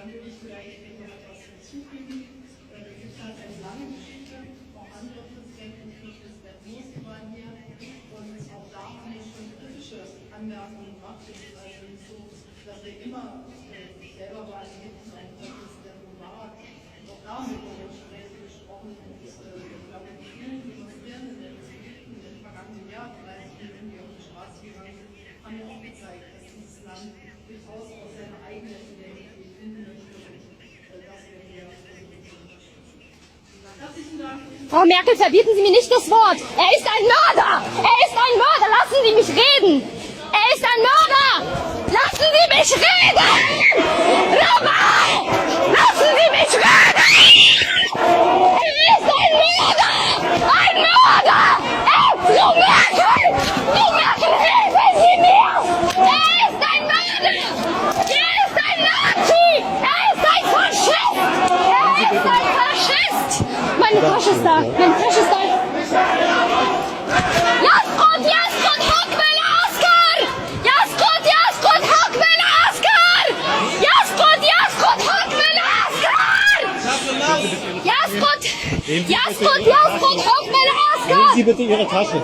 Dann will ich vielleicht noch etwas hinzufügen. Es gibt halt eine lange Geschichte. Auch andere Präsidenten und Präsident Mursi waren hier. Und auch da haben wir schon kritische Anmerkungen gemacht. Es ist also nicht so, dass wir immer selber waren, hinten auch Präsident Mubarak. Auch da haben wir über Gespräche gesprochen. Und ich glaube, die vielen Demonstrierenden in den vergangenen Jahren, 30 Millionen, die auf die Straße gegangen sind, haben ja auch gezeigt, dass dieses Land durchaus aus seiner eigenen Identität finden möchte. Frau Merkel, verbieten Sie mir nicht das Wort. Er ist ein Mörder! Er ist ein Mörder! Lassen Sie mich reden! Er ist ein Mörder! Lassen Sie mich reden! Normal! Lassen Sie mich reden! Er ist ein Mörder! Ein Mörder! Frau Merkel! Frau Merkel, helfen Sie mir! Er ist ein Mörder! Er ist ein Nazi! Er ist ein Faschist! Er ist ein Faschist! Meine Tasche ist da! Meine Tasche ist da! Jaskot, Hockmel, Askar! Jaskot, Hockmel, Askar! Jaskot, Hockmel, Askar! Jaskot, Hockmel, Askar! Nehmen Sie bitte Ihre Tasche.